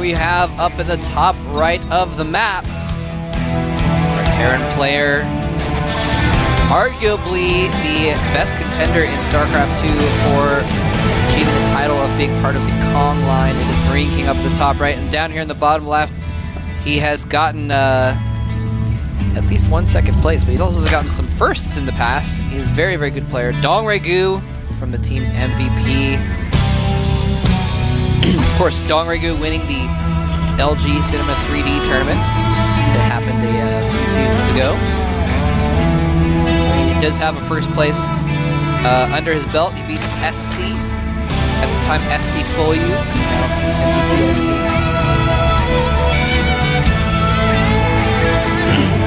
we have up in the top right of the map. Our Terran player, arguably the best contender in Starcraft 2 for achieving the title of being part of the Kong line. It is MarineKing up in the top right, and down here in the bottom left, he has gotten at least 1 second place, but he's also gotten some firsts in the past. He's a very, very good player. DongRaeGu from the team MVP. Of course, DongRaeGu winning the LG Cinema 3D tournament that happened a few seasons ago. So he does have a first place under his belt. He beat SC, at the time SC Full U, MVP SC.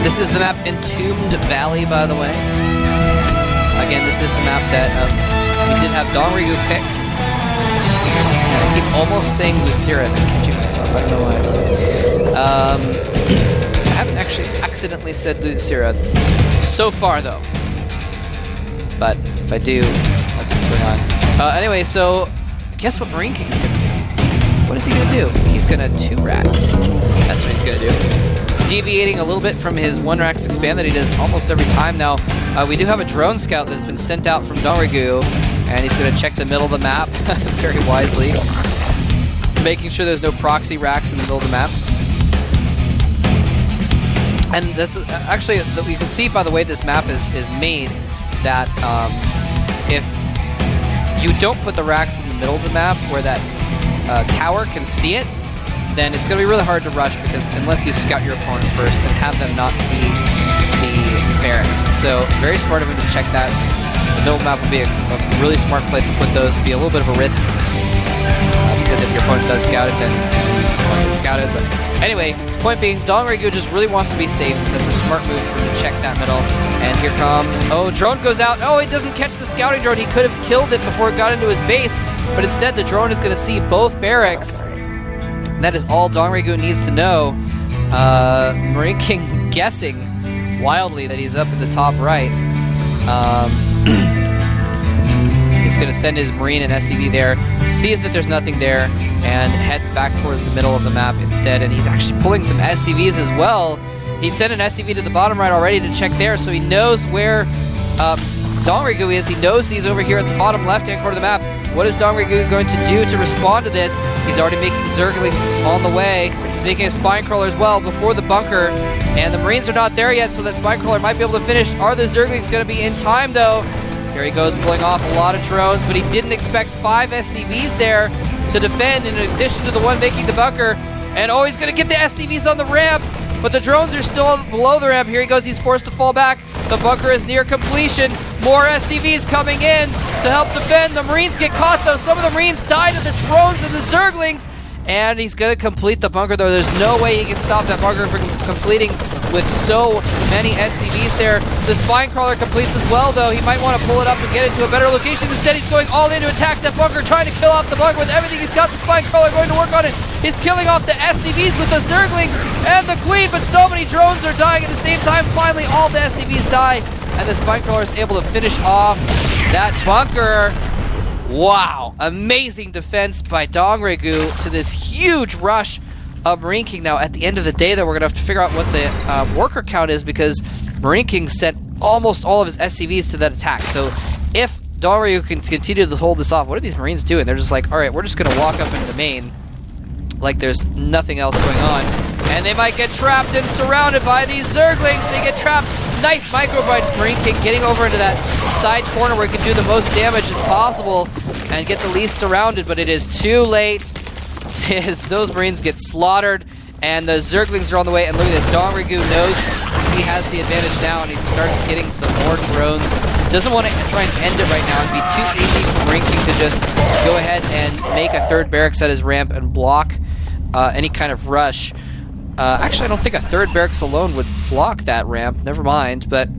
This is the map Entombed Valley, by the way. Again, this is the map that we did have DongRaeGu pick. And I keep almost saying Lucira, then catching myself. I don't know why. I haven't actually accidentally said Lucira so far, though. But if I do, that's what's going on. Anyway, so guess what MarineKing's gonna do? What is he gonna do? He's gonna 2 racks. That's what he's gonna do. Deviating a little bit from his 1 racks expand that he does almost every time now. We do have a drone scout that's been sent out from DongRaeGu, and he's going to check the middle of the map very wisely, making sure there's no proxy racks in the middle of the map. And this is actually, you can see by the way this map is made that if you don't put the racks in the middle of the map where that tower can see it, then it's going to be really hard to rush, because unless you scout your opponent first and have them not see the barracks. So very smart of him to check that. The middle map would be a really smart place to put those. It'd be a little bit of a risk, because if your opponent does scout it, then it's scouted. But anyway, point being, DongRaeGu just really wants to be safe. That's a smart move for him to check that middle. And here comes, oh, drone goes out. Oh, he doesn't catch the scouting drone. He could have killed it before it got into his base, but instead the drone is going to see both barracks. That is all DongRaeGu needs to know. MarineKing guessing wildly that he's up in the top right. He's going to send his Marine and SCV there, sees that there's nothing there, and heads back towards the middle of the map instead. And he's actually pulling some SCVs as well. He sent an SCV to the bottom right already to check there, so he knows where DongRaeGu is. He knows he's over here at the bottom left-hand corner of the map. What is DongRaeGu going to do to respond to this? He's already making Zerglings on the way. He's making a Spine Crawler as well before the bunker. And the Marines are not there yet, so that Spine Crawler might be able to finish. Are the Zerglings going to be in time, though? Here he goes, pulling off a lot of drones, but he didn't expect 5 SCVs there to defend in addition to the one making the bunker. And oh, he's going to get the SCVs on the ramp, but the drones are still below the ramp. Here he goes, he's forced to fall back. The bunker is near completion. More SCVs coming in to help defend. The Marines get caught, though. Some of the Marines die to the drones and the Zerglings. And he's going to complete the bunker, though. There's no way he can stop that bunker from completing with so many SCVs there. The Spine Crawler completes as well, though. He might want to pull it up and get into a better location. Instead, he's going all in to attack that bunker, trying to kill off the bunker with everything he's got. The Spine Crawler going to work on it. He's killing off the SCVs with the Zerglings and the Queen, but so many drones are dying at the same time. Finally, all the SCVs die, and the Spine Crawler is able to finish off that bunker. Wow, amazing defense by DongRaeGu to this huge rush of MarineKing. Now, at the end of the day, though, we're going to have to figure out what the worker count is, because MarineKing sent almost all of his SCVs to that attack. So if DongRaeGu can continue to hold this off, what are these Marines doing? They're just like, all right, we're just going to walk up into the main like there's nothing else going on. And they might get trapped and surrounded by these Zerglings. They get trapped. Nice micro by MarineKing, getting over into that side corner where he can do the most damage as possible and get the least surrounded, but it is too late. Those Marines get slaughtered, and the Zerglings are on the way. And look at this, DongRaeGu knows he has the advantage now, and he starts getting some more drones. Doesn't want to try and end it right now. It'd be too easy for MarineKing to just go ahead and make a third barracks at his ramp and block any kind of rush. Actually, I don't think a third barracks alone would block that ramp. Never mind, but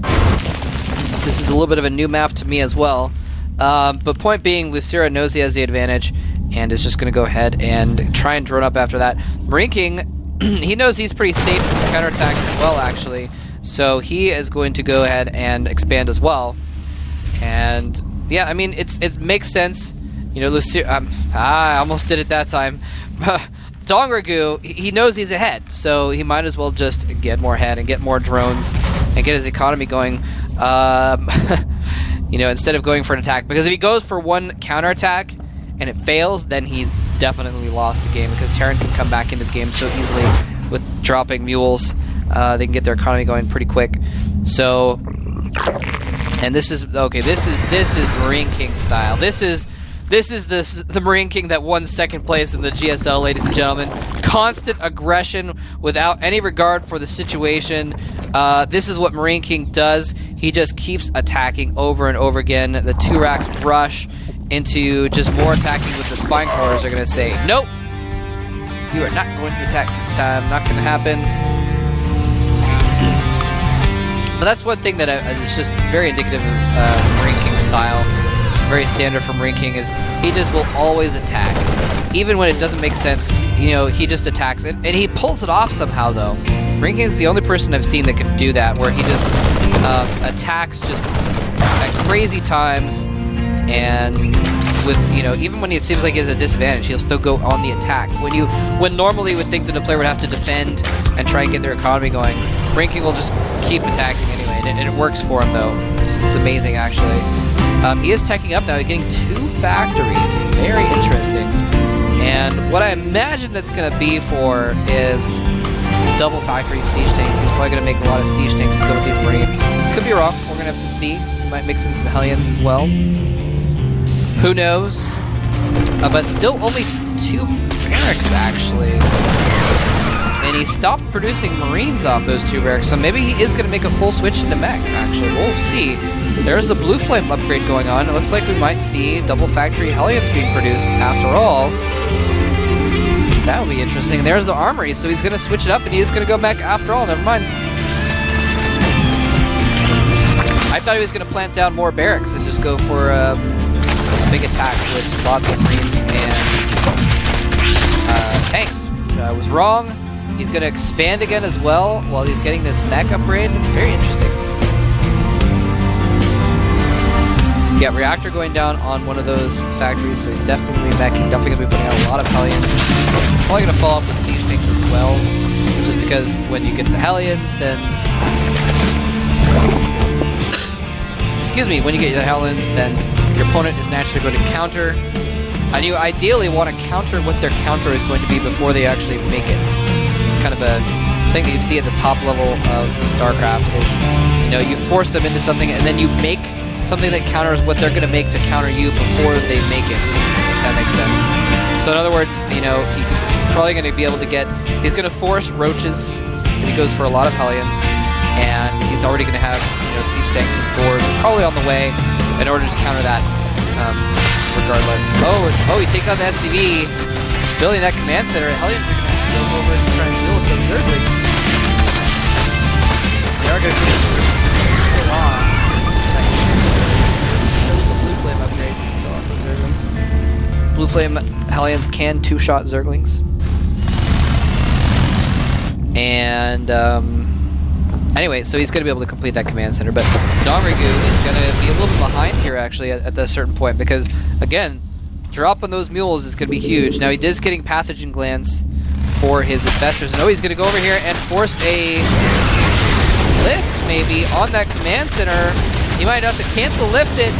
this is a little bit of a new map to me as well. But point being, Lucira knows he has the advantage and is just going to go ahead and try and drone up after that. MarineKing, he knows he's pretty safe from counterattack as well, actually. So he is going to go ahead and expand as well. And yeah, I mean, it makes sense. You know, Lucira, I almost did it that time. DongRaeGu, he knows he's ahead, so he might as well just get more ahead and get more drones and get his economy going. You know, instead of going for an attack, because if he goes for one counterattack and it fails, then he's definitely lost the game, because Terran can come back into the game so easily with dropping mules. They can get their economy going pretty quick. So, and this is okay. This is MarineKing style. This is the MarineKing that won second place in the GSL, ladies and gentlemen. Constant aggression without any regard for the situation. This is what MarineKing does. He just keeps attacking over and over again. The 2 racks rush into just more attacking with the spine crawlers. Are going to say, nope, you are not going to attack this time. Not going to happen. But that's one thing that is just very indicative of MarineKing style. Very standard for MarineKing is he just will always attack. Even when it doesn't make sense, you know, he just attacks it. And he pulls it off somehow, though. MarineKing is the only person I've seen that can do that, where he just attacks just at crazy times. And with, you know, even when it seems like he has a disadvantage, he'll still go on the attack. When normally you would think that the player would have to defend and try and get their economy going, MarineKing will just keep attacking anyway. And it works for him, though. It's amazing, actually. He is teching up now. He's getting 2 factories. Very interesting. And what I imagine that's going to be for is double factory siege tanks. He's probably going to make a lot of siege tanks to go with these Marines. Could be wrong. We're going to have to see. He might mix in some Hellions as well. Who knows? But still only 2 barracks, actually. And he stopped producing Marines off those 2 barracks, so maybe he is going to make a full switch into mech, actually. We'll see. There's a Blue Flame upgrade going on. It looks like we might see double factory Hellions being produced after all. That would be interesting. There's the armory, so he's going to switch it up, and he is going to go mech after all. Never mind. I thought he was going to plant down more barracks and just go for a big attack with lots of Marines and tanks. I was wrong. He's going to expand again as well while he's getting this mech upgrade. Very interesting. Yeah, reactor going down on one of those factories, so he's definitely going to be meching, definitely going to be putting out a lot of Hellions. It's probably going to follow up with siege tanks as well, just because when you get the Hellions, then... Excuse me, when you get the Hellions, then your opponent is naturally going to counter, and you ideally want to counter what their counter is going to be before they actually make it. It's kind of a thing that you see at the top level of Starcraft is, you know, you force them into something, and then you make something that counters what they're going to make to counter you before they make it, if that makes sense. So in other words, you know, he's probably going to be able to get, he's going to force roaches, and he goes for a lot of Hellions, and he's already going to have, you know, siege tanks and boars probably on the way in order to counter that, regardless. Oh, he takes out the SCV, building that command center. Hellions are going to have to go over and try and deal with those Zerglings. They are going to be a lot. Blue Flame Hellions can 2-shot Zerglings. And, anyway, so he's going to be able to complete that command center. But DongRaeGu is going to be a little bit behind here, actually, at a certain point. Because, again, dropping those mules is going to be huge. Now, he is getting pathogen glands for his investors. And he's going to go over here and force a lift, maybe, on that command center. He might have to cancel lift it.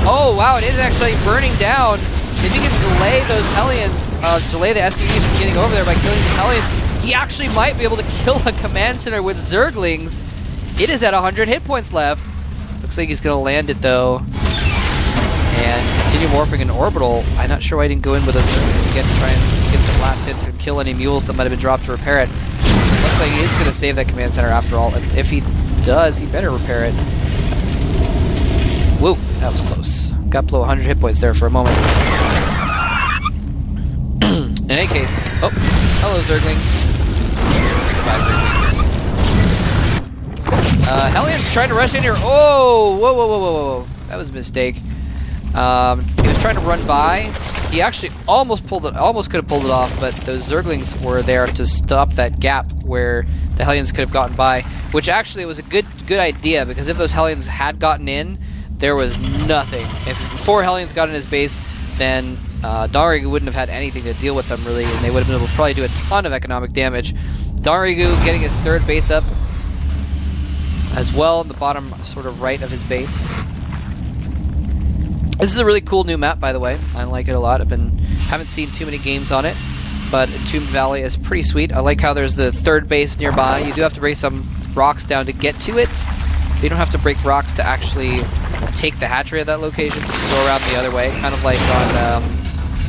Oh, wow, it is actually burning down. If he can delay those Hellions, delay the SCVs from getting over there by killing these Hellions, he actually might be able to kill a command center with Zerglings. It is at 100 hit points left. Looks like he's going to land it, though. And continue morphing in orbital. I'm not sure why he didn't go in with those Zerglings again to try and get some last hits and kill any mules that might have been dropped to repair it. So it looks like he is going to save that command center after all. And if he does, he better repair it. Whoa, that was close. Got below 100 hit points there for a moment. In any case, oh, hello Zerglings. Goodbye, Zerglings. Hellions trying to rush in here. Oh, whoa. That was a mistake. He was trying to run by. He actually almost could have pulled it off, but those Zerglings were there to stop that gap where the Hellions could have gotten by, which actually was a good idea, because if those Hellions had gotten in, there was nothing. If 4 Hellions got in his base, then DongRaeGu wouldn't have had anything to deal with them really, and they would have been able to probably do a ton of economic damage. DongRaeGu getting his third base up as well in the bottom sort of right of his base. This is a really cool new map, by the way. I like it a lot. Haven't seen too many games on it, but Entombed Valley is pretty sweet. I like how there's the third base nearby. You do have to break some rocks down to get to it. You don't have to break rocks to actually take the hatchery at that location. Just go around the other way, kind of like on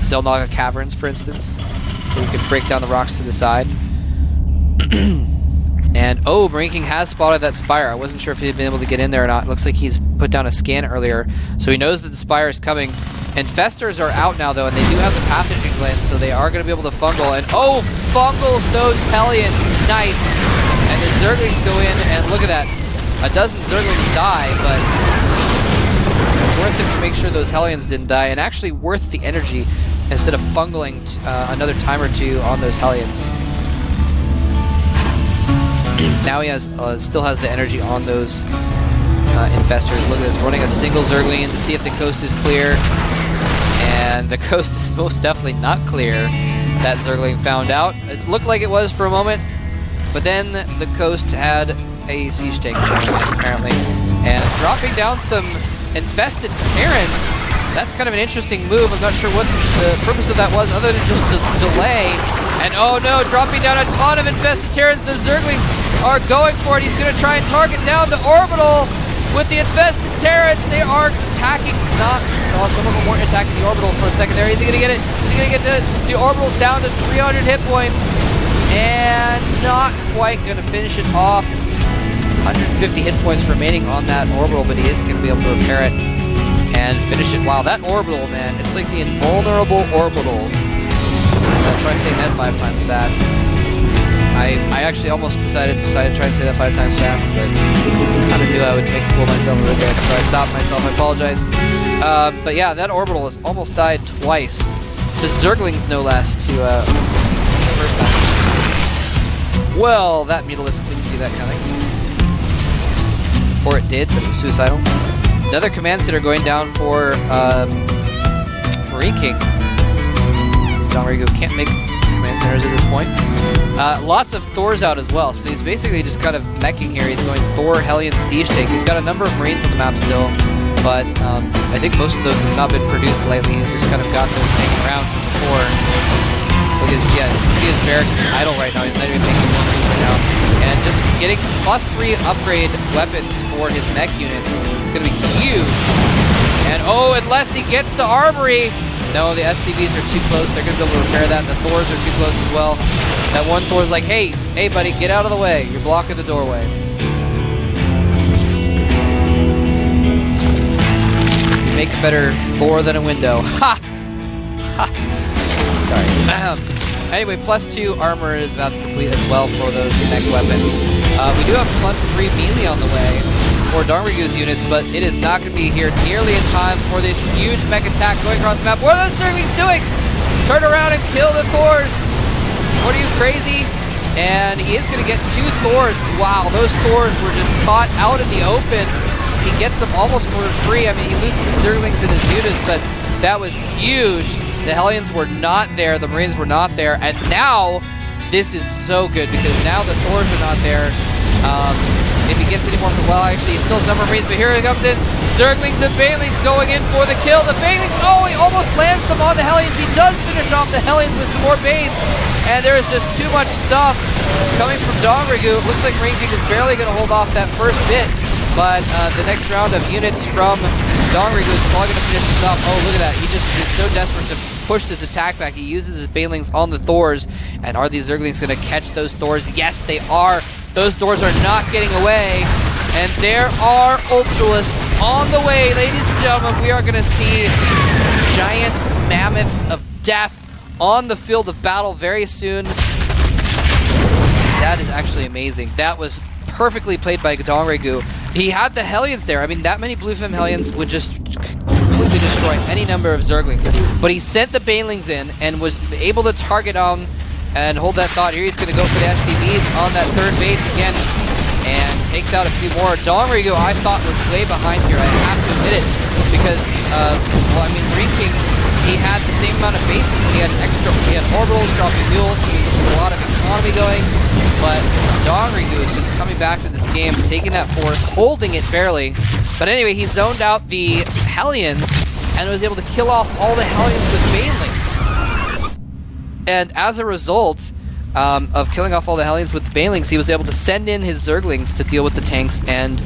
Zelnaga Caverns, for instance, where you can break down the rocks to the side. And oh, MarineKing has spotted that Spire. I wasn't sure if he'd been able to get in there or not. It looks like he's put down a scan earlier, so he knows that the Spire is coming. Infestors are out now though, and they do have the pathogen glands, so they are going to be able to fungal. And oh, fungals those Hellions, nice. And the Zerglings go in, and look at that. A dozen Zerglings die, but worth it to make sure those Hellions didn't die, and actually worth the energy instead of fungaling another time or two on those Hellions. Now he has still has the energy on those infestors. Look at this, running a single Zergling to see if the coast is clear. And the coast is most definitely not clear. That Zergling found out. It looked like it was for a moment, but then the coast had a siege tank showing in, apparently. And dropping down some infested Terrans. That's kind of an interesting move. I'm not sure what the purpose of that was other than just to delay. And oh no, dropping down a ton of infested Terrans. The Zerglings are going for it. He's going to try and target down the orbital with the infested Terrans. They are attacking, some of them weren't attacking the orbital for a second there. Is he going to get it? Is he going to get the orbitals down to 300 hit points? And not quite going to finish it off. 150 hit points remaining on that orbital, but he is going to be able to repair it and finish it. Wow, that orbital, man. It's like the invulnerable orbital. I'll try saying that 5 times fast. I actually almost decided to try and say that 5 times fast, but I kind of knew I would make a fool of myself a little bit, so I stopped myself. I apologize. But yeah, that orbital has almost died twice. To Zerglings, no less, to the first time. Well, that Mutalisk didn't see that coming. Or it did, but it was suicidal. Another command center going down for MarineKing. DongRaeGu can't make command centers at this point. Lots of Thors out as well, so he's basically just kind of meching here. He's going Thor, Hellion, Siege Tank. He's got a number of Marines on the map still, but I think most of those have not been produced lately. He's just kind of got those hanging around from before. Look at his, yeah, you can see his barracks is idle right now. He's not even making Marines right now. And just getting +3 upgrade weapons for his mech units is going to be huge. And oh, unless he gets the armory. No, the SCVs are too close. They're going to be able to repair that. The Thors are too close as well. That one Thor's like, hey buddy, get out of the way. You're blocking the doorway. You make a better Thor than a window. Ha! Ha! Sorry. Anyway, +2 armor is about to complete as well for those mech weapons. We do have +3 melee on the way for DongRaeGu's units, but it is not going to be here nearly in time for this huge mech attack going across the map. What are those Zerglings doing? Turn around and kill the Thors. What are you, crazy? And he is going to get 2 Thors. Wow, those Thors were just caught out in the open. He gets them almost for free. I mean, he loses the Zerglings and his mutas, but that was huge. The Hellions were not there. The Marines were not there. And now, this is so good because now the Thors are not there. If he gets any more, well, actually, he still has a number of Marines, but here he comes in. Zerglings and Banelings going in for the kill. The Banelings, oh, he almost lands them on the Hellions. He does finish off the Hellions with some more Banes. And there is just too much stuff coming from DongRaeGu. It looks like MarineKing is barely going to hold off that first bit. But the next round of units from DongRaeGu is probably going to finish this off. Oh, look at that. He just is so desperate to push this attack back. He uses his Banelings on the Thors. And are these Zerglings going to catch those Thors? Yes, they are. Those Thors are not getting away. And there are Ultralisks on the way. Ladies and gentlemen, we are going to see giant mammoths of death on the field of battle very soon. That is actually amazing. That was perfectly played by DongRaeGu. He had the Hellions there. I mean, that many Bluefin Hellions would just completely destroy any number of Zerglings. But he sent the Banelings in and was able to target on and hold that thought. Here he's going to go for the SCVs on that third base again and takes out a few more. DongRaeGu, I thought, was way behind here. I have to admit it because, well, I mean, MarineKing he had the same amount of bases, but he had orbitals, dropping mules, so he's a lot of economy going. But DongRaeGu is just coming back to this game, taking that force, holding it barely. But anyway, he zoned out the Hellions and was able to kill off all the Hellions with Banelings. And as a result of killing off all the Hellions with the Banelings, he was able to send in his Zerglings to deal with the tanks and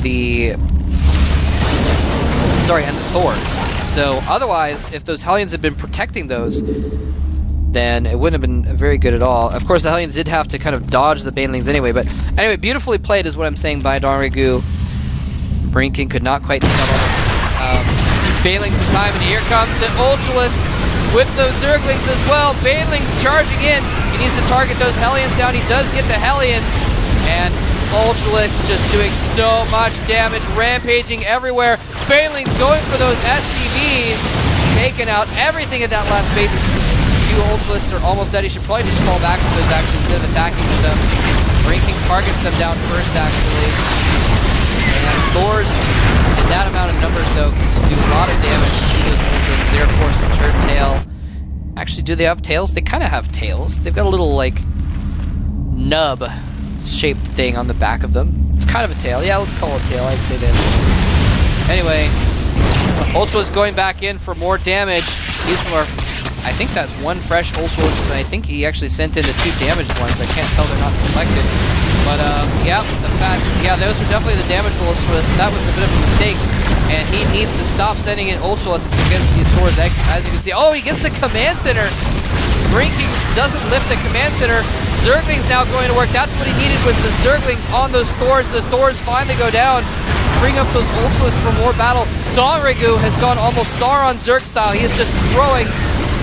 the Thors. So otherwise, if those Hellions had been protecting those, then it wouldn't have been very good at all. Of course, the Hellions did have to kind of dodge the Banelings anyway, but anyway, beautifully played is what I'm saying by DongRaeGu. MarineKing could not quite settle Banelings in time, and here comes the Ultralisk with those Zerglings as well. Banelings charging in. He needs to target those Hellions down. He does get the Hellions, and Ultralisk just doing so much damage, rampaging everywhere. Banelings going for those SCVs, taking out everything at that last base. Two Ultralisks are almost dead. He should probably just fall back with those actions instead of attacking with them. MarineKing targets them down first, actually. And Thors, in that amount of numbers, though, can just do a lot of damage to those Ultralisks. They're forced to turn tail. Actually, do they have tails? They kind of have tails. They've got a little, like, nub-shaped thing on the back of them. It's kind of a tail. Yeah, let's call it a tail. I'd say that. Anyway, Ultralisk going back in for more damage. He's from our... I think that's one fresh Ultralisk, and I think he actually sent in the two damaged ones. I can't tell, they're not selected. But, yeah, those were definitely the damaged Ultralisks. That was a bit of a mistake, and he needs to stop sending in Ultralisks against these Thors. As you can see, oh, he gets the command center. MarineKing doesn't lift the command center. Zerglings now going to work. That's what he needed, was the Zerglings on those Thors. The Thors finally go down. Bring up those Ultralisks for more battle. DongRaeGu has gone almost Sauron Zerg style. He is just throwing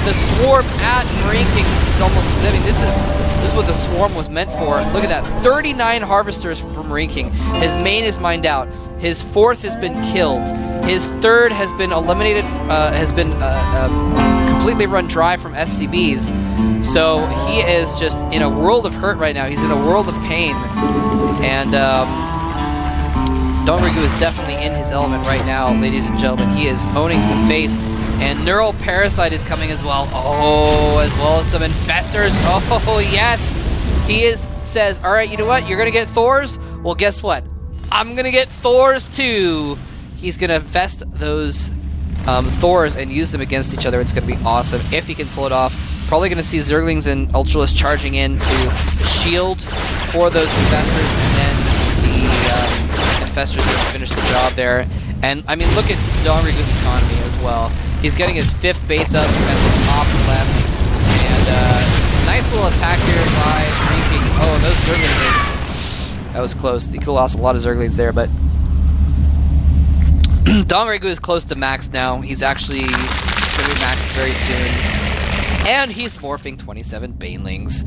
the swarm at MarineKing. This is almost living. This is what the swarm was meant for. Look at that. 39 harvesters from MarineKing. His main is mined out. His fourth has been killed. His third has been eliminated, completely run dry from SCVs. So he is just in a world of hurt right now. He's in a world of pain. And DongRaeGu is definitely in his element right now, ladies and gentlemen. He is owning some face. And Neural Parasite is coming as well. Oh, as well as some Infestors. Oh, yes. He says, all right, you know what? You're going to get Thors? Well, guess what? I'm going to get Thors too. He's going to infest those Thors and use them against each other. It's going to be awesome if he can pull it off. Probably going to see Zerglings and Ultralisks charging in to shield for those Infestors. And then the Infestors will finish the job there. And, I mean, look at DongRaeGu's economy as well. He's getting his fifth base up at the top left. And nice little attack here by MarineKing. Oh, those Zerglings. That was close. He could have lost a lot of Zerglings there, but DongRaeGu is close to max now. He's actually going to be maxed very soon. And he's morphing 27 Banelings.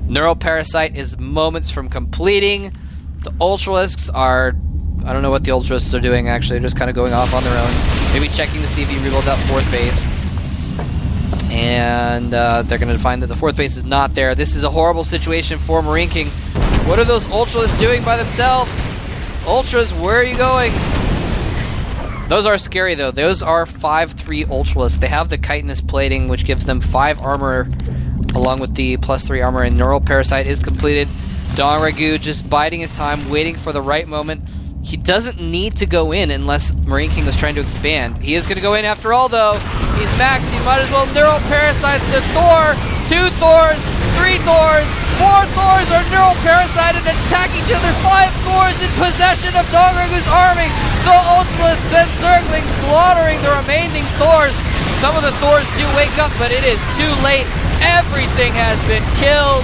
Neural Parasite is moments from completing. The Ultralisks are... I don't know what the Ultralisks are doing, actually. They're just kind of going off on their own. Maybe checking to see if he rebuilt that fourth base. And they're going to find that the fourth base is not there. This is a horrible situation for MarineKing. What are those Ultralisks doing by themselves? Ultras, where are you going? Those are scary, though. Those are 5/3 Ultralisks. They have the chitinous plating, which gives them 5 armor, along with the +3 armor, and Neural Parasite is completed. DongRaeGu just biding his time, waiting for the right moment. He doesn't need to go in unless MarineKing was trying to expand. He is going to go in after all, though. He's maxed. He might as well Neural Parasite the Thor. 2 Thors, 3 Thors, 4 Thors are Neural Parasited and attack each other. 5 Thors in possession of DongRaeGu's army. The Ultralisks and Zerglings slaughtering the remaining Thors. Some of the Thors do wake up, but it is too late. Everything has been killed.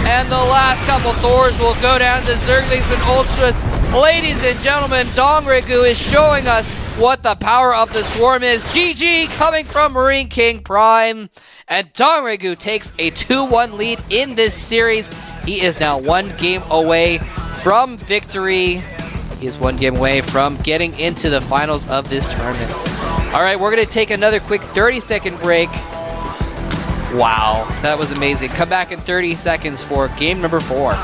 And the last couple Thors will go down to Zerglings and Ultras. Ladies and gentlemen, DongRaeGu is showing us what the power of the swarm is. GG coming from MarineKing Prime. And DongRaeGu takes a 2-1 lead in this series. He is now 1 game away from victory. He is 1 game away from getting into the finals of this tournament. All right, we're going to take another quick 30-second break. Wow, that was amazing. Come back in 30 seconds for game number 4.